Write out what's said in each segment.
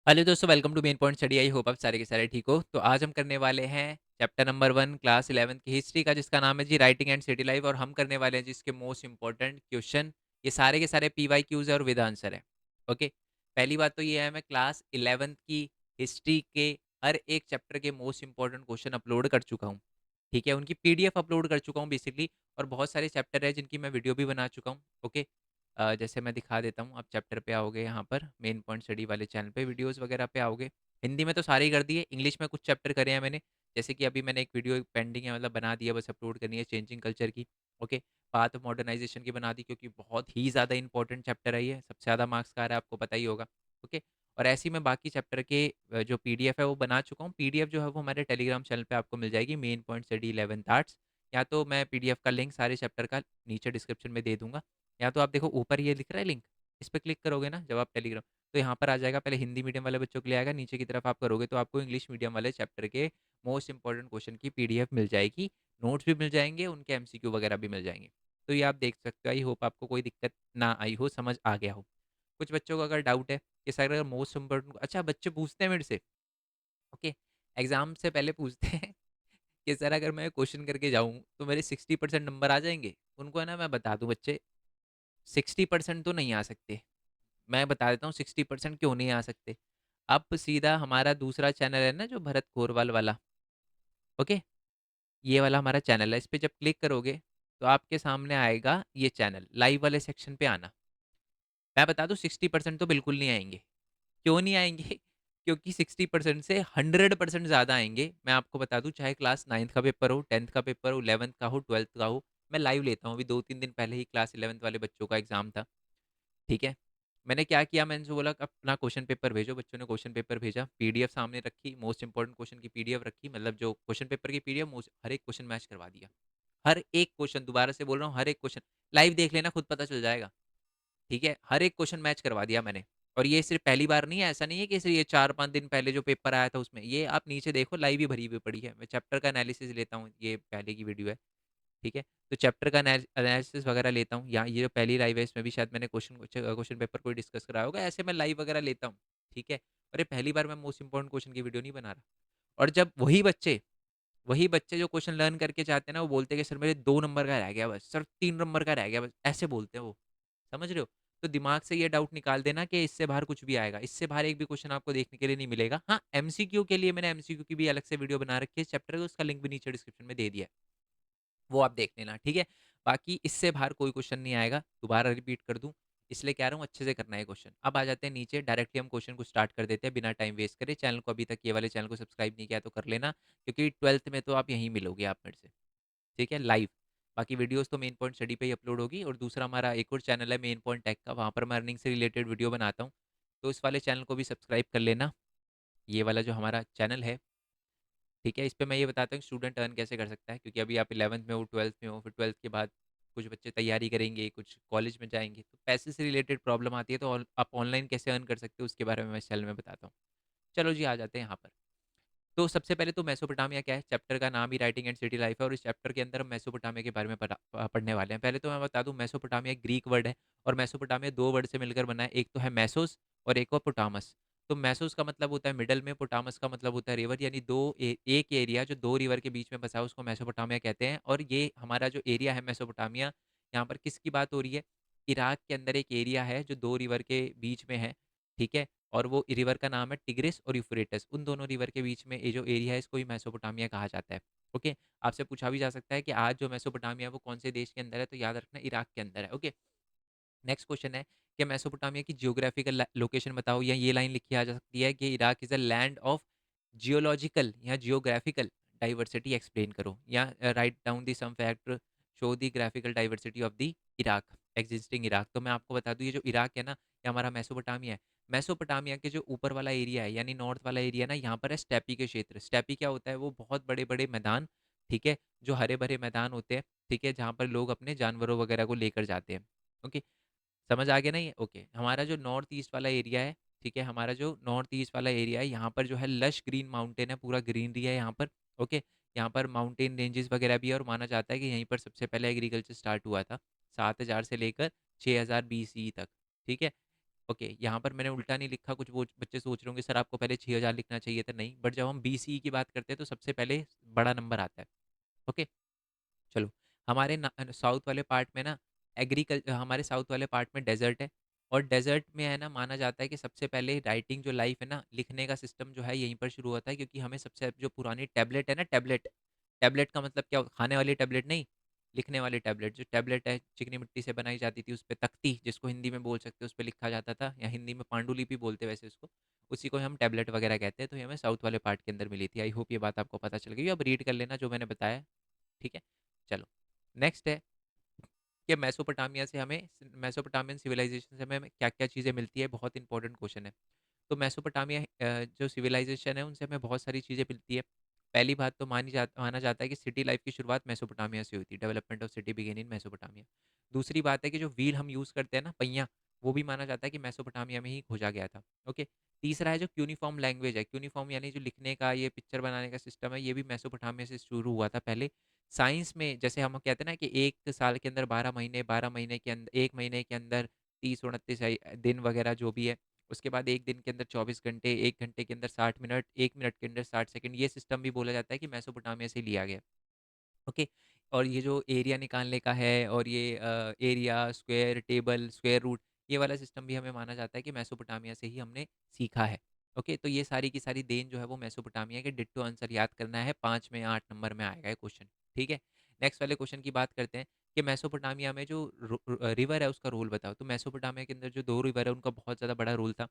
Hello दोस्तों, welcome to main point study. I hope आप सारे के सारे ठीक हो। तो आज हम करने वाले हैं चैप्टर नंबर 1 क्लास 11th की हिस्ट्री का, जिसका नाम है जी राइटिंग एंड सिटी लाइफ। और हम करने वाले हैं जिसके मोस्ट इंपॉर्टेंट क्वेश्चन। ये सारे के सारे PYQs है और विद आंसर है। ओके। पहली बात तो ये है, मैं क्लास 11th की हिस्ट्री के हर एक चैप्टर के मोस्ट इंपॉर्टेंट क्वेश्चन अपलोड कर चुका हूँ। ठीक है, उनकी PDF अपलोड कर चुका हूँ बेसिकली। और बहुत सारे चैप्टर है जिनकी मैं वीडियो भी बना चुका हूँ। ओके। जैसे मैं दिखा देता हूँ, आप चैप्टर पे आओगे, यहाँ पर मेन पॉइंट स्टडी वाले चैनल पे वीडियोस वगैरह पे आओगे। हिंदी में तो सारे ही कर दिए, इंग्लिश में कुछ चैप्टर करे हैं मैंने। जैसे कि अभी मैंने एक वीडियो पेंडिंग है, मतलब बना दिया, बस अपलोड करनी है, चेंजिंग कल्चर की। ओके। पाथ ऑफ मॉडर्नाइजेशन की बना दी, क्योंकि बहुत ही ज़्यादा इंपॉर्टेंट चैप्टर है ये, सबसे ज़्यादा मार्क्स का आ रहा है, आपको पता ही होगा। ओके। और ऐसे ही मैं बाकी चैप्टर के जो PDF है वो बना चुका हूँ। PDF जो है वो हमारे टेलीग्राम चैनल पे आपको मिल जाएगी, main point study 11th arts. या तो मैं PDF का लिंक सारे चैप्टर का नीचे डिस्क्रिप्शन में दे दूंगा, या तो आप देखो ऊपर ये लिख रहा है लिंक, इस पर क्लिक करोगे ना जब आप टेलीग्राम, तो यहाँ पर आ जाएगा। पहले हिंदी मीडियम वाले बच्चों के लिए आएगा, नीचे की तरफ आप करोगे तो आपको इंग्लिश मीडियम वाले चैप्टर के मोस्ट इंपॉर्टेंट क्वेश्चन की PDF मिल जाएगी। नोट्स भी मिल जाएंगे, उनके MCQ वगैरह भी मिल जाएंगे। तो ये आप देख सकते हो। आई होप आपको कोई दिक्कत ना आई हो, समझ आ गया हो। कुछ बच्चों का अगर डाउट है कि सर अगर मोस्ट इंपॉर्टेंट, अच्छा बच्चे पूछते हैं मेरे से। ओके। एग्जाम से पहले पूछते हैं कि सर अगर मैं क्वेश्चन करके जाऊँ तो मेरे 60% नंबर आ जाएंगे। उनको है ना, मैं बता दूं बच्चे, 60% तो नहीं आ सकते। मैं बता देता हूँ 60% क्यों नहीं आ सकते। अब सीधा हमारा दूसरा चैनल है ना, जो भरत कोरवाल वाला। ओके। ये वाला हमारा चैनल है, इस पर जब क्लिक करोगे तो आपके सामने आएगा ये चैनल, लाइव वाले सेक्शन पे आना। मैं बता दूँ 60% तो बिल्कुल नहीं आएंगे। क्यों नहीं आएंगे? क्योंकि 60% से 100% ज़्यादा आएंगे। मैं आपको बता दूं, चाहे क्लास 9th का पेपर हो, 10th का पेपर हो, 11th का हो, 12th का हो। मैं लाइव लेता हूँ, अभी 2-3 दिन पहले ही क्लास 11th वाले बच्चों का एग्जाम था। ठीक है। मैंने क्या किया, मैंने उनसे बोला कि अपना क्वेश्चन पेपर भेजो। बच्चों ने क्वेश्चन पेपर भेजा, PDF सामने रखी, मोस्ट इंपॉर्टेंट क्वेश्चन की PDF रखी, मतलब जो क्वेश्चन पेपर की PDF, हर एक क्वेश्चन मैच करवा दिया। हर एक क्वेश्चन, दोबारा से बोल रहा हूँ, हर एक क्वेश्चन। लाइव देख लेना, खुद पता चल जाएगा। ठीक है, हर एक क्वेश्चन मैच करवा दिया मैंने। और ये सिर्फ पहली बार नहीं है, ऐसा नहीं है कि सिर्फ ये 4-5 दिन पहले जो पेपर आया था उसमें, ये आप नीचे देखो लाइव ही भरी हुई पड़ी है। मैं चैप्टर का एनालिसिस लेता हूँ, ये पहले की वीडियो है। ठीक है। तो चैप्टर का एनालिसिस वगैरह लेता हूँ, या ये जो पहली लाइव है इसमें भी शायद मैंने क्वेश्चन पेपर को डिस्कस कराया होगा, ऐसे मैं लाइव वगैरह लेता हूँ। ठीक है। और ये पहली बार मैं मोस्ट इंपॉर्टेंट क्वेश्चन की वीडियो नहीं बना रहा। और जब वही बच्चे जो क्वेश्चन लर्न करके चाहते हैं ना, वो बोलते हैं कि सर मेरे 2 नंबर का रह गया बस, सर 3 नंबर का रह गया बस, ऐसे बोलते हैं वो। समझ रहे हो? तो दिमाग से ये डाउट निकाल देना कि इससे बाहर कुछ भी आएगा, इससे बाहर एक भी क्वेश्चन आपको देखने के लिए नहीं मिलेगा। हाँ, MCQ के लिए मैंने MCQ की भी अलग से वीडियो बना रखी है चैप्टर का, उसका लिंक भी नीचे डिस्क्रिप्शन में दे दिया है, वो आप देख लेना। ठीक है। बाकी इससे बाहर कोई क्वेश्चन नहीं आएगा, दोबारा रिपीट कर दूं, इसलिए कह रहा हूँ अच्छे से करना है क्वेश्चन। अब आ जाते हैं नीचे, डायरेक्टली हम क्वेश्चन को स्टार्ट कर देते हैं बिना टाइम वेस्ट करे। चैनल को अभी तक, ये वाले चैनल को सब्सक्राइब नहीं किया तो कर लेना, क्योंकि 12th में तो आप यहीं मिलोगे आप मेरे से। ठीक है, लाइव। बाकी वीडियोस तो मेन पॉइंट स्टडी पे ही अपलोड होगी। और दूसरा हमारा एक और चैनल है मेन पॉइंट टेक का, वहाँ पर मैं अर्निंग से रिलेटेड वीडियो बनाता हूँ। तो इस वाले चैनल को भी सब्सक्राइब कर लेना, ये वाला जो हमारा चैनल है। ठीक है। इस पे मैं ये बताता हूँ स्टूडेंट अर्न कैसे कर सकता है, क्योंकि अभी आप 11th में हो, 12th में हो, फिर 12th के बाद कुछ बच्चे तैयारी करेंगे, कुछ कॉलेज में जाएंगे, तो पैसे से रिलेटेड प्रॉब्लम आती है। तो आप ऑनलाइन कैसे अर्न कर सकते हो उसके बारे में मैं इस चैनल में बताता हूँ। चलो जी, आ जाते हैं यहाँ पर। तो सबसे पहले तो मेसोपोटामिया क्या है, चैप्टर का नाम ही राइटिंग एंड सिटी लाइफ है, और इस चैप्टर के अंदर हम मेसोपोटामिया के बारे में पढ़ने वाले हैं। पहले तो मैं बता दूं, मेसोपोटामिया एक ग्रीक वर्ड है, और मेसोपोटामिया 2 वर्ड से मिलकर बना है, एक तो है मैसोस और एक और पोटामस। तो मैसोस का मतलब होता है मिडल में, पोटामस का मतलब होता है रिवर, यानी एक एरिया जो 2 रिवर के बीच में बसा है उसको मेसोपोटामिया कहते हैं। और ये हमारा जो एरिया है मेसोपोटामिया, यहाँ पर किसकी बात हो रही है? इराक के अंदर एक एरिया है जो 2 रिवर के बीच में है। ठीक है। और वो रिवर का नाम है टिग्रिस और यूफ्रेटस, उन दोनों रिवर के बीच में ये जो एरिया है इसको ही मेसोपोटामिया कहा जाता है। ओके। आपसे पूछा भी जा सकता है कि आज जो मेसोपोटामिया है वो कौन से देश के अंदर है, तो याद रखना इराक के अंदर है। ओके। नेक्स्ट क्वेश्चन है कि मेसोपोटामिया की जियोग्राफिकल लोकेशन बताओ, या ये लाइन लिखी आ जा सकती है कि Iraq is a land of geological या जियोग्राफिकल डाइवर्सिटी, एक्सप्लेन करो, या write down the some fact show the graphical diversity of the Iraq, existing Iraq. तो मैं आपको बता दूं, ये जो इराक है ना, ये हमारा मेसोपोटामिया है। मेसोपोटामिया के जो ऊपर वाला एरिया है, यानी नॉर्थ वाला एरिया ना, यहाँ पर है स्टेपी के क्षेत्र। स्टेपी क्या होता है? वो बहुत बड़े बड़े मैदान। ठीक है। जो हरे भरे मैदान होते हैं, ठीक है, जहाँ पर लोग अपने जानवरों वगैरह को लेकर जाते हैं। ओके। समझ आ गया ना ये? ओके। हमारा जो नॉर्थ ईस्ट वाला एरिया है, ठीक है, हमारा जो नॉर्थ ईस्ट वाला एरिया है, यहाँ पर जो है लश ग्रीन माउंटेन है, पूरा ग्रीनरी है यहाँ पर। ओके। यहाँ पर माउंटेन रेंजेस वगैरह भी है, और माना जाता है कि यहीं पर सबसे पहले एग्रीकल्चर स्टार्ट हुआ था, 7000 से लेकर 6000 BCE तक। ठीक है। ओके, यहाँ पर मैंने उल्टा नहीं लिखा, कुछ वो बच्चे सोच रहे होंगे सर आपको पहले 6000 लिखना चाहिए था, नहीं, बट जब हम बीसीई की बात करते हैं तो सबसे पहले बड़ा नंबर आता है। ओके, चलो, हमारे साउथ वाले पार्ट में ना हमारे साउथ वाले पार्ट में डेजर्ट है, और डेजर्ट में है ना माना जाता है कि सबसे पहले राइटिंग जो लाइफ है ना, लिखने का सिस्टम जो है यहीं पर शुरू होता है, क्योंकि हमें सबसे जो पुरानी टैबलेट है ना, टैबलेट, टैबलेट का मतलब क्या खाने वाली टैबलेट नहीं, लिखने वाली टैबलेट, जो टैबलेट है चिकनी मिट्टी से बनाई जाती थी, उस पर तख्ती जिसको हिंदी में बोल सकते हैं, उस पर लिखा जाता था, या हिंदी में पांडुलिपि बोलते हैं वैसे उसको, उसी को हम टैबलेट वगैरह कहते हैं। तो ये हमें साउथ वाले पार्ट के अंदर मिली थी। आई होप ये बात आपको पता चल गई, अब रीड कर लेना जो मैंने बताया। ठीक है, चलो, नेक्स्ट है कि मेसोपोटामिया से हमें, मेसोपोटामियन सिविलाइजेशन से हमें क्या क्या चीज़ें मिलती है, बहुत इंपॉर्टेंट क्वेश्चन है। तो मेसोपोटामिया जो सिविलाइजेशन है उनसे हमें बहुत सारी चीज़ें मिलती है। पहली बात तो माना जाता है कि सिटी लाइफ की शुरुआत मेसोपोटामिया से हुई थी, development of city began in Mesopotamia. दूसरी बात है कि जो व्हील हम यूज़ करते हैं ना, पहिया, वो भी माना जाता है कि मेसोपोटामिया में ही खोजा गया था। ओके, तीसरा है जो क्यूनिफॉर्म लैंग्वेज है, क्यूनिफॉर्म यानी जो लिखने का, ये पिक्चर बनाने का सिस्टम है, ये भी मेसोपोटामिया से शुरू हुआ था पहले। साइंस में जैसे हम कहते हैं ना कि एक साल के अंदर 12 महीने, 12 महीने के अंदर, एक महीने के अंदर 30 29 दिन वगैरह जो भी है, उसके बाद एक दिन के अंदर 24 घंटे, एक घंटे के अंदर 60 मिनट, एक मिनट के अंदर 60 सेकंड, ये सिस्टम भी बोला जाता है कि मैसोपोटामिया से लिया गया। ओके, और ये जो एरिया निकालने का है, और ये area, square, table, square root, ये वाला सिस्टम भी हमें माना जाता है कि मैसोपोटामिया से ही हमने सीखा है। ओके, तो ये सारी की सारी देन जो है वो मैसोपोटामिया के। डिट्टो आंसर याद करना है, 5 में 8 नंबर में आएगा ये क्वेश्चन। ठीक है, नेक्स्ट वाले क्वेश्चन की बात करते हैं कि मैसोपोटामिया में जो रिवर है उसका रोल बताओ। तो मैसोपोटामिया के अंदर जो दो रिवर है उनका बहुत ज़्यादा बड़ा रोल था।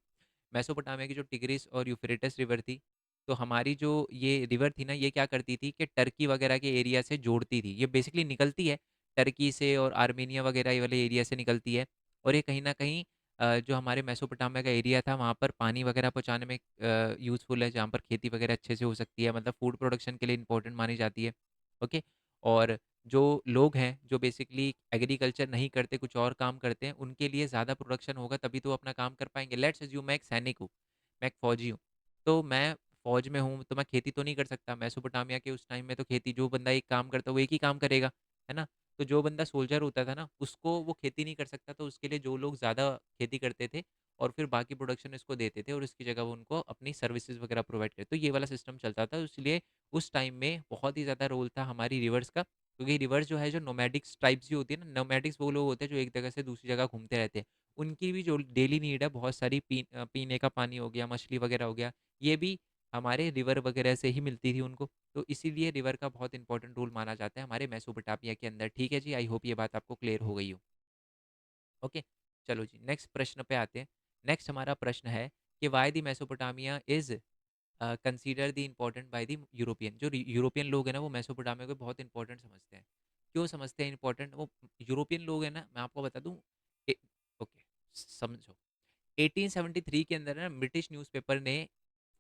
मेसोपोटामिया की जो टिग्रिस और यूफ्रेटस रिवर थी, तो हमारी जो ये रिवर थी ना, ये क्या करती थी कि टर्की वगैरह के एरिया से जोड़ती थी। ये बेसिकली निकलती है टर्की से और आर्मेनिया वगैरह ये वाले एरिया से निकलती है, और ये कहीं ना कहीं जो हमारे मेसोपोटामिया का एरिया था वहाँ पर पानी वगैरह पहुँचाने में यूज़फुल है, जहाँ पर खेती वगैरह अच्छे से हो सकती है, मतलब फूड प्रोडक्शन के लिए इंपॉर्टेंट मानी जाती है। ओके, और जो लोग हैं जो बेसिकली एग्रीकल्चर नहीं करते, कुछ और काम करते हैं, उनके लिए ज़्यादा प्रोडक्शन होगा तभी तो वो अपना काम कर पाएंगे। लेट्स अज्यूम मैं एक सैनिक हूँ, मैं एक फौजी हूँ, तो मैं फौज में हूँ तो मैं खेती तो नहीं कर सकता। मेसोपोटामिया के उस टाइम में तो खेती, जो बंदा एक काम करता है वो एक ही काम करेगा, है ना। तो जो बंदा सोल्जर होता था ना, उसको वो खेती नहीं कर सकता, तो उसके लिए जो लोग ज़्यादा खेती करते थे और फिर बाकी प्रोडक्शन इसको देते थे, और इसकी जगह वो उनको अपनी सर्विसेज वगैरह प्रोवाइड करते, तो ये वाला सिस्टम चलता था। इसलिए उस टाइम में बहुत ही ज़्यादा रोल था हमारी रिवर्स का, क्योंकि रिवर्स जो है, जो नोमैडिक्स ट्राइब्स जो होती है ना, नोमैडिक्स वो लोग होते हैं जो एक जगह से दूसरी जगह घूमते रहते हैं, उनकी भी जो डेली नीड है, बहुत सारी पीने का पानी हो गया, मछली वगैरह हो गया, ये भी हमारे रिवर वगैरह से ही मिलती थी उनको। तो इसीलिए रिवर का बहुत इंपॉर्टेंट रोल माना जाता है हमारे मेसोपोटामिया के अंदर। ठीक है जी, आई होप ये बात आपको क्लियर हो गई हो। ओके, चलो जी, नेक्स्ट प्रश्न पे आते हैं। नेक्स्ट हमारा प्रश्न है कि why the Mesopotamia is consider the important by the European. जो यूरोपियन लोग हैं ना, वो मेसोपोटामिया को बहुत इंपॉर्टेंट समझते हैं। क्यों समझते हैं इंपॉर्टेंट? वो यूरोपियन लोग हैं ना, मैं आपको बता दूं। ओके, समझो, 1873 के अंदर ना ब्रिटिश न्यूज़पेपर ने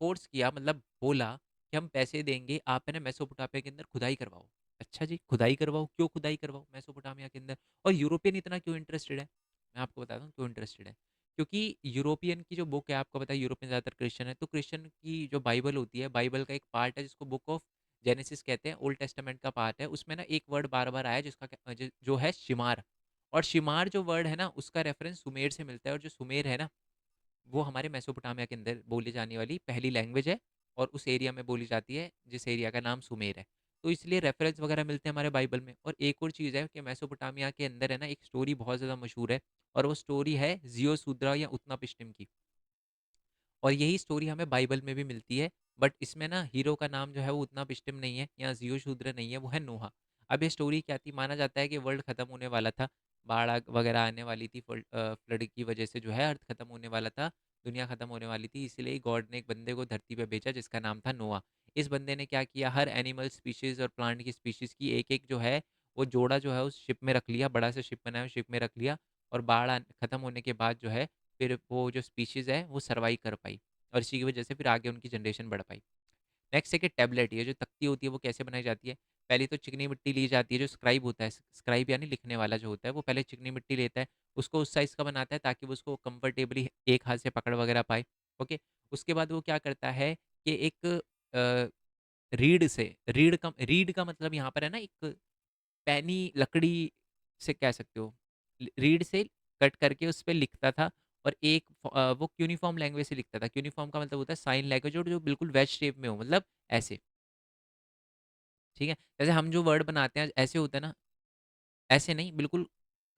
फोर्स किया, मतलब बोला कि हम पैसे देंगे, आप है ना मेसोपोटामिया के अंदर खुदाई करवाओ। अच्छा जी, खुदाई करवाओ, क्यों खुदाई करवाओ मेसोपोटामिया के अंदर, और यूरोपियन इतना क्यों इंटरेस्टेड है? मैं आपको बताता हूँ क्यों इंटरेस्टेड है। क्योंकि यूरोपियन की जो बुक है, आपको पता है यूरोपियन ज़्यादातर क्रिश्चियन है, तो क्रिश्चियन की जो बाइबल होती है, बाइबल का एक पार्ट है जिसको बुक ऑफ जेनेसिस कहते हैं, ओल्ड टेस्टामेंट का पार्ट है, उसमें ना एक वर्ड बार बार आया जिसका जो है शिमार। और शिमार जो वर्ड है ना, उसका रेफरेंस सुमेर से मिलता है, और जो सुमेर है ना, वो हमारे मेसोपोटामिया के अंदर बोली जाने वाली पहली लैंग्वेज है, और उस एरिया में बोली जाती है जिस एरिया का नाम सुमेर है। तो इसलिए रेफरेंस वगैरह मिलते हैं हमारे बाइबल में। और एक और चीज़ है कि मेसोपोटामिया के अंदर है ना एक स्टोरी बहुत ज़्यादा मशहूर है, और वो स्टोरी है जियो सूद्रा या उतना पिष्टिम की, और यही स्टोरी हमें बाइबल में भी मिलती है। बट इसमें ना हीरो का नाम जो है वो उतना पिष्टिम नहीं है, या जियो शूद्र नहीं है, वो है नोहा। अब ये स्टोरी क्या थी, माना जाता है कि वर्ल्ड खत्म होने वाला था, वगैरह आने वाली थी, फ्लड की वजह से जो है अर्थ खत्म होने वाला था, दुनिया खत्म होने वाली थी, इसलिए गॉड ने एक बंदे को धरती पे भेजा जिसका नाम था नोआ। इस बंदे ने क्या किया, हर एनिमल स्पीशीज और प्लांट की स्पीशीज की एक एक जो है वो जोड़ा जो है उस शिप में रख लिया, बड़ा सा शिप बनाया, शिप में रख लिया, और खत्म होने के बाद जो है फिर वो जो स्पीशीज है वो सर्वाइव कर पाई, और इसी की वजह से फिर आगे उनकी जनरेशन बढ़ पाई। नेक्स्ट है कि टैबलेट, ये जो तख्ती होती है वो कैसे बनाई जाती है। पहले तो चिकनी मिट्टी ली जाती है, जो स्क्राइब होता है, स्क्राइब यानी लिखने वाला जो होता है, वो पहले चिकनी मिट्टी लेता है, उसको उस साइज़ का बनाता है ताकि वो उसको कंफर्टेबली एक हाथ से पकड़ वगैरह पाए। ओके, उसके बाद वो क्या करता है कि एक रीड का मतलब यहाँ पर है ना एक पैनी लकड़ी से कह सकते हो, रीड से कट करके उस पे लिखता था, और एक वो क्यूनिफॉर्म लैंग्वेज से लिखता था। क्यूनिफॉर्म का मतलब होता है साइन लैंग्वेज, और जो बिल्कुल वेज शेप में हो, मतलब ऐसे, ठीक है? जैसे हम जो वर्ड बनाते हैं ऐसे होता है ना, ऐसे नहीं, बिल्कुल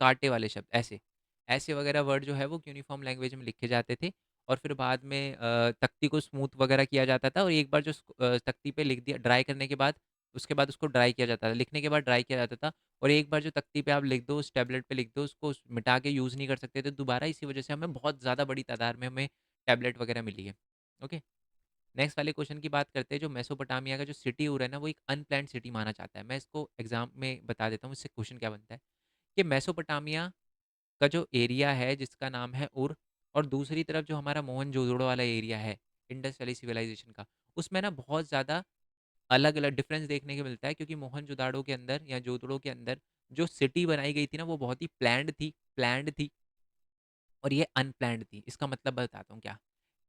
कांटे वाले शब्द ऐसे। ऐसे वगैरह वर्ड जो है वो यूनिफ़ॉर्म लैंग्वेज में लिखे जाते थे, और फिर बाद में तख्ती को स्मूथ वगैरह किया जाता था, और एक बार जो तख्ती पे लिख दिया ड्राई करने के बाद, उसके बाद उसको ड्राई किया जाता था। लिखने के बाद ड्राई किया जाता था, और एक बार जो तख्ती पे आप लिख दो, उस टैबलेट पे लिख दो, उसको मिटा के यूज़ नहीं कर सकते थे दोबारा। इसी वजह से हमें बहुत ज़्यादा बड़ी तादाद में हमें टैबलेट वगैरह मिली है। ओके? नेक्स्ट वाले क्वेश्चन की बात करते हैं। जो मेसोपोटामिया का जो सिटी हो रहा है ना, वो एक अनप्लैन्ड सिटी माना जाता है। मैं इसको एग्ज़ाम में बता देता हूँ, इससे क्वेश्चन क्या बनता है कि मेसोपोटामिया का जो एरिया है जिसका नाम है उर, और दूसरी तरफ जो हमारा मोहनजोदड़ो वाला एरिया है इंडस वैली सिविलाइजेशन का, उसमें ना बहुत ज़्यादा अलग अलग डिफरेंस देखने को मिलता है, क्योंकि मोहनजोदाड़ो के अंदर या जोदड़ो के अंदर जो सिटी बनाई गई थी ना, वो बहुत ही प्लान्ड थी, और ये अनप्लैन्ड थी। इसका मतलब बताता हूँ क्या।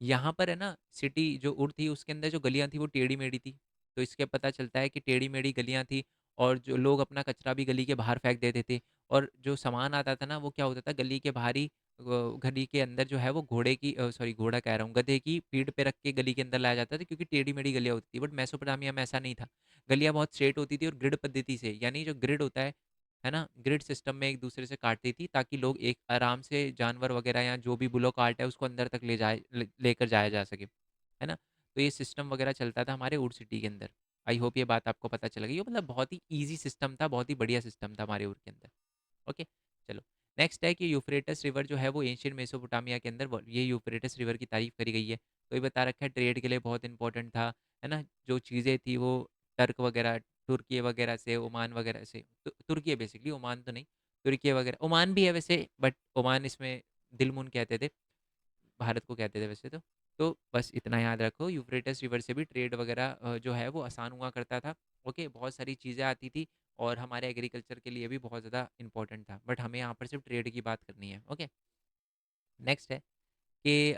यहाँ पर है ना, सिटी जो उर थी उसके अंदर जो गलियाँ थी वो टेढ़ी-मेढ़ी थी। तो इसके पता चलता है कि टेढ़ी-मेढ़ी गलियाँ थी, और जो लोग अपना कचरा भी गली के बाहर फेंक देते थे, और जो सामान आता था ना, वो क्या होता था, गली के बाहर ही गली के अंदर जो है वो घोड़े की सॉरी घोड़ा कह रहा हूँ, गधे की पीठ पे रख के गली के अंदर लाया जाता था, क्योंकि टेढ़ी-मेढ़ी गलियाँ होती थी। बट मेसोपोटामिया में ऐसा नहीं था। गलियाँ बहुत स्ट्रेट होती थी, और ग्रिड पद्धति से, यानी जो ग्रिड होता है ना, ग्रिड सिस्टम में एक दूसरे से काटती थी, ताकि लोग एक आराम से जानवर वगैरह या जो भी बुलो कार्ट है उसको अंदर तक लेकर जाया जा सके, है ना? तो ये सिस्टम वगैरह चलता था हमारे उर सिटी के अंदर। आई होप ये बात आपको पता चल गई हो, मतलब बहुत ही ईजी सिस्टम था, बहुत ही बढ़िया सिस्टम था हमारे उर के अंदर। ओके, चलो। नेक्स्ट है कि यूफ्रेटस रिवर जो है वो एंशियंट मेसोपोटामिया के अंदर ये यूफ्रेटस रिवर की तारीफ करी गई है। तो ये बता रखा है ट्रेड के लिए बहुत इंपॉर्टेंट था, है ना? जो चीज़ें थी वो टर्क वगैरह, तुर्की वगैरह से, ओमान वगैरह से, तुर्की है बेसिकली, ओमान तो नहीं। तुर्की वगैरह, ओमान भी है वैसे, बट ओमान इसमें दिलमुन कहते थे, भारत को कहते थे वैसे तो। तो बस इतना याद रखो, यूफ्रेटस रिवर से भी ट्रेड वगैरह जो है वो आसान हुआ करता था। ओके, बहुत सारी चीज़ें आती थी, और हमारे एग्रीकल्चर के लिए भी बहुत ज़्यादा इंपॉर्टेंट था, बट हमें यहाँ पर सिर्फ ट्रेड की बात करनी है। ओके, नेक्स्ट है कि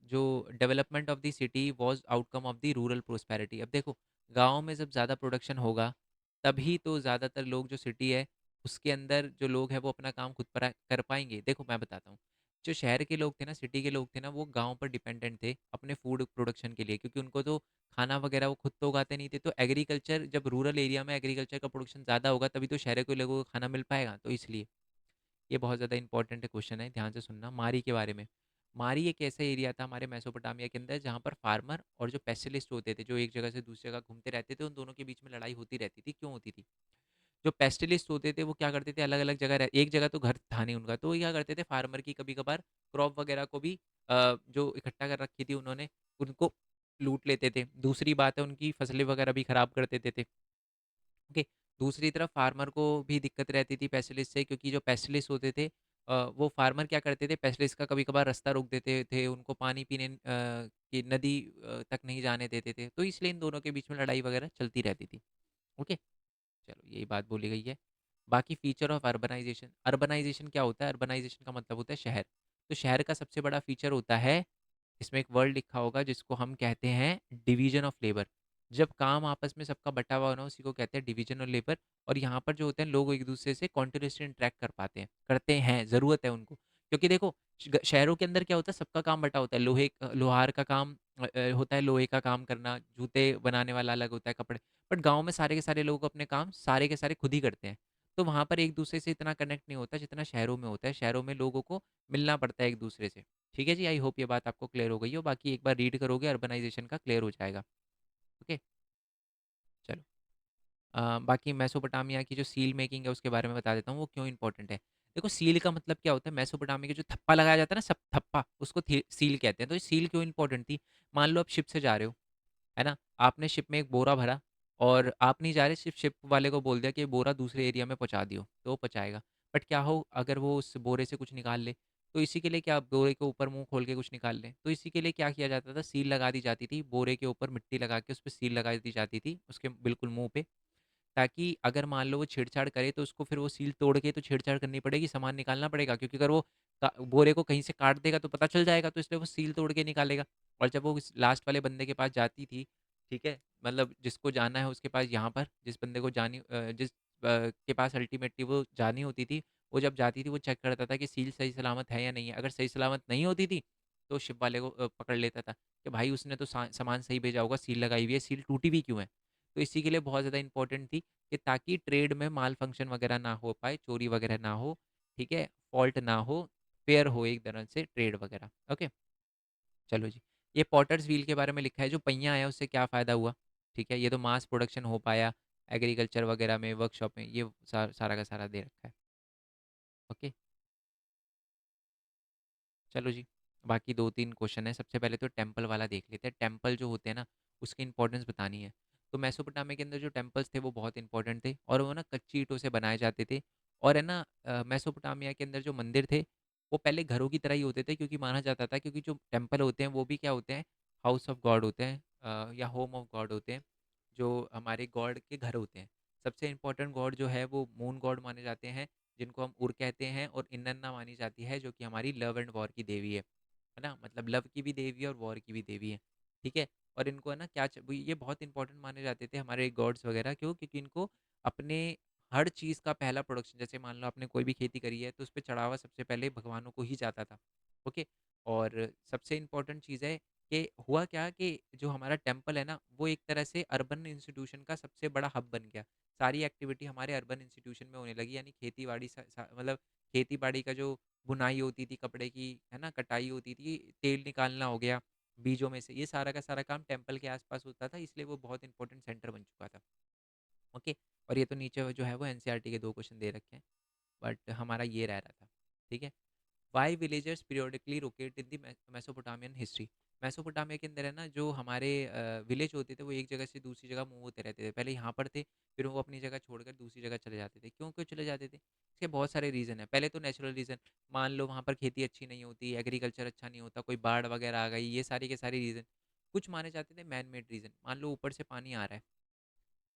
जो development of the city was outcome of the rural prosperity. अब देखो, गांव में जब ज़्यादा प्रोडक्शन होगा, तभी तो ज़्यादातर लोग, जो सिटी है उसके अंदर जो लोग हैं वो अपना काम खुद पर कर पाएंगे। देखो मैं बताता हूँ, जो शहर के लोग थे ना, सिटी के लोग थे ना, वो गांव पर डिपेंडेंट थे अपने फूड प्रोडक्शन के लिए, क्योंकि उनको तो खाना वगैरह वो खुद तो उगाते नहीं थे। तो एग्रीकल्चर, जब रूरल एरिया में एग्रीकल्चर का प्रोडक्शन ज़्यादा होगा, तभी तो शहर के लोगों को खाना मिल पाएगा। तो इसलिए ये बहुत ज़्यादा इंपॉर्टेंट क्वेश्चन है, ध्यान से सुनना। मारी के बारे में, मारी एक ऐसा एरिया था हमारे मेसोपोटामिया के अंदर, जहाँ पर फार्मर और जो पेस्टलिस्ट होते थे, जो एक जगह से दूसरी जगह घूमते रहते थे, उन दोनों के बीच में लड़ाई होती रहती थी। क्यों होती थी? जो पेस्टलिस्ट होते थे वो क्या करते थे, अलग अलग जगह एक जगह तो घर था नहीं उनका, तो वो क्या करते थे, फार्मर की कभी कभार क्रॉप वगैरह को भी जो इकट्ठा कर रखी थी उन्होंने, उनको लूट लेते थे। दूसरी बात है, उनकी फसलें वगैरह भी खराब कर देते थे। ओके, दूसरी तरफ फार्मर को भी दिक्कत रहती थी पेस्टलिस्ट से, क्योंकि जो पेस्टलिस्ट होते थे वो फार्मर क्या करते थे, पेस्टलिस्ट का कभी कभार रास्ता रोक देते थे, उनको पानी पीने की नदी तक नहीं जाने देते थे। तो इसलिए इन दोनों के बीच में लड़ाई वगैरह चलती रहती थी। ओके, चलो यही बात बोली गई है। बाकी फीचर ऑफ अर्बनाइजेशन, अर्बनाइजेशन क्या होता है? अर्बनाइजेशन का मतलब होता है शहर। तो शहर का सबसे बड़ा फीचर होता है, इसमें एक वर्ड लिखा होगा जिसको हम कहते हैं डिवीजन ऑफ लेबर। जब काम आपस में सबका बटा हुआ होना, उसी को कहते हैं डिवीजन ऑफ लेबर। और यहाँ पर जो होते हैं, लोग एक दूसरे से कॉन्टिन्यूसली इंटरेक्ट कर पाते हैं, करते हैं, ज़रूरत है उनको। क्योंकि देखो, शहरों के अंदर क्या होता है, सबका काम बटा होता है। लोहार का काम होता है, लोहे का काम करना, जूते बनाने वाला अलग होता है, कपड़े। बट गाँव में सारे के सारे लोग अपने काम सारे के सारे खुद ही करते हैं। तो वहाँ पर एक दूसरे से इतना कनेक्ट नहीं होता जितना शहरों में होता है। शहरों में लोगों को मिलना पड़ता है एक दूसरे से। ठीक है जी, आई होप ये बात आपको क्लियर हो गई हो। बाकी एक बार रीड करोगे अर्बनाइजेशन का, क्लियर हो जाएगा। ओके, चलो। बाकी मेसोपोटामिया की जो सील मेकिंग है उसके बारे में बता देता हूँ, वो क्यों इंपॉर्टेंट है। देखो, सील का मतलब क्या होता है, मेसोपोटामिया के जो थप्पा लगाया जाता है ना, सब थप्पा, उसको सील कहते हैं। तो ये सील क्यों इंपॉर्टेंट थी? मान लो आप शिप से जा रहे हो, है ना? आपने शिप में एक बोरा भरा, और आप नहीं जा रहे, सिर्फ शिप वाले को बोल दिया कि ये बोरा दूसरे एरिया में पहुंचा दियो, तो वो पहुंचाएगा। बट क्या हो अगर वो उस बोरे से कुछ निकाल ले? तो इसी के लिए क्या, बोरे के ऊपर मुंह खोल के कुछ निकाल ले? तो इसी के लिए क्या किया जाता था, सील लगा दी जाती थी बोरे के ऊपर, मिट्टी लगा के उस पर सील लगा दी जाती थी उसके बिल्कुल मुंह पे, ताकि अगर मान लो वो छेड़छाड़ करे, तो उसको फिर वो सील तोड़ के तो छेड़छाड़ करनी पड़ेगी, सामान निकालना पड़ेगा, क्योंकि अगर वो बोरे को कहीं से काट देगा तो पता चल जाएगा, तो इसलिए वो सील तोड़ के निकालेगा। और जब वो लास्ट वाले बंदे के पास जाती थी, ठीक है, मतलब जिसको जाना है उसके पास, यहाँ पर जिस बंदे को के पास अल्टीमेटली वो जानी होती थी, वो जब जाती थी वो चेक करता था कि सील सही सलामत है या नहीं है। अगर सही सलामत नहीं होती थी तो शिप वाले को पकड़ लेता था कि भाई उसने तो सामान सही भेजा होगा, सील लगाई हुई है, सील टूटी भी क्यों है। तो इसी के लिए बहुत ज़्यादा इंपॉर्टेंट थी कि ताकि ट्रेड में माल फंक्शन वगैरह ना हो पाए, चोरी वगैरह ना हो, ठीक है, फॉल्ट ना हो, फेयर हो एक तरह से ट्रेड वगैरह। ओके, चलो जी। ये पॉटर्स व्हील के बारे में लिखा है, जो पहिया है उससे क्या फ़ायदा हुआ, ठीक है, ये तो मास प्रोडक्शन हो पाया एग्रीकल्चर वगैरह में, वर्कशॉप में, ये सारा का सारा दे रखा है। ओके, चलो जी। बाकी 2-3 क्वेश्चन है। सबसे पहले तो टेम्पल वाला देख लेते हैं। टेम्पल जो होते हैं ना, उसकी इंपॉर्टेंस बतानी है। तो मेसोपोटामिया के अंदर जो टेम्पल्स थे वो बहुत इंपॉर्टेंट थे और वो ना कच्ची ईंटों से बनाए जाते थे। और है ना, मेसोपोटामिया के अंदर जो मंदिर थे वो पहले घरों की तरह ही होते थे, क्योंकि माना जाता था, क्योंकि जो टेम्पल होते हैं वो भी क्या होते हैं, हाउस ऑफ गॉड होते हैं, या होम ऑफ गॉड होते हैं, जो हमारे गॉड के घर होते हैं। सबसे इंपॉर्टेंट गॉड जो है वो मून गॉड माने जाते हैं, जिनको हम उर कहते हैं, और इन्नन्ना मानी जाती है, जो कि हमारी लव एंड वॉर की देवी है ना, मतलब लव की भी देवी है और वॉर की भी देवी है, ठीक है। और इनको है ना ये बहुत इंपॉर्टेंट माने जाते थे हमारे गॉड्स वगैरह, क्यों, क्योंकि इनको अपने हर चीज़ का पहला प्रोडक्शन, जैसे मान लो आपने कोई भी खेती करी है तो उस पर चढ़ावा सबसे पहले भगवानों को ही जाता था। ओके, और सबसे इम्पोर्टेंट चीज़ है कि हुआ क्या कि जो हमारा टेम्पल है ना वो एक तरह से अर्बन इंस्टीट्यूशन का सबसे बड़ा हब बन गया। सारी एक्टिविटी हमारे अर्बन इंस्टीट्यूशन में होने लगी, यानी खेती बाड़ी मतलब खेती बाड़ी का जो बुनाई होती थी कपड़े की, है ना, कटाई होती थी, तेल निकालना हो गया बीजों में से, ये सारा का सारा काम टेम्पल के आसपास होता था, इसलिए वो बहुत इंपॉर्टेंट सेंटर बन चुका था। ओके, और ये तो नीचे जो है वो एनसीईआरटी के 2 क्वेश्चन दे रखे हैं, बट हमारा ये रह रहा था, ठीक है। वाई विलेजर्स पीरियोडिकली रोकेट इन दी मेसोपोटामियन हिस्ट्री। मेसोपोटामिया के अंदर है ना, जो हमारे विलेज होते थे वो एक जगह से दूसरी जगह मूव होते रहते थे। पहले यहाँ पर थे, फिर वो अपनी जगह छोड़कर दूसरी जगह चले जाते थे। क्यों क्यों चले जाते थे, इसके बहुत सारे रीज़न है। पहले तो नेचुरल रीज़न, मान लो वहाँ पर खेती अच्छी नहीं होती, एग्रीकल्चर अच्छा नहीं होता, कोई बाढ़ वगैरह आ गई, ये सारी के सारी रीज़न। कुछ माने जाते थे मैन मेड रीज़न, मान लो ऊपर से पानी आ रहा है,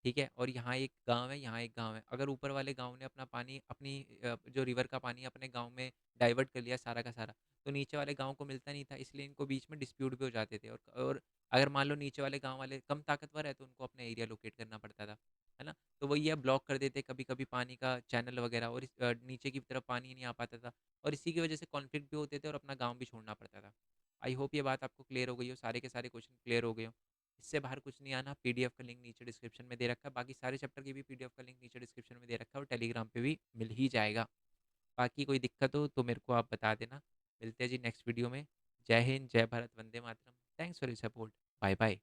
ठीक है, और यहाँ एक गाँव है, यहाँ एक गाँव है। अगर ऊपर वाले गाँव ने अपना पानी अपनी जो रिवर का पानी अपने गाँव में डाइवर्ट कर लिया सारा का सारा, तो नीचे वाले गाँव को मिलता नहीं था, इसलिए इनको बीच में डिस्प्यूट भी हो जाते थे। और अगर मान लो नीचे वाले गाँव वाले कम ताकतवर है तो उनको अपना एरिया लोकेट करना पड़ता था, है ना? तो वही है, ब्लॉक कर देते कभी-कभी पानी का चैनल वगैरह, और नीचे की तरफ पानी नहीं आ पाता था, और इसी की वजह से कॉन्फ्लिक्ट भी होते थे और अपना गाँव भी छोड़ना पड़ता था। आई होप ये बात आपको क्लियर हो गई हो, सारे के सारे क्वेश्चन क्लियर हो गए हो। इससे बाहर कुछ नहीं आना। पीडीएफ का लिंक नीचे डिस्क्रिप्शन में दे रखा है, बाकी सारे चैप्टर की भी पीडीएफ का लिंक नीचे डिस्क्रिप्शन में दे रखा है, और टेलीग्राम पे भी मिल ही जाएगा। बाकी कोई दिक्कत हो तो मेरे को आप बता देना। मिलते हैं जी नेक्स्ट वीडियो में। जय हिंद, जय भारत, वंदे मातरम। Thanks for your support. Bye bye.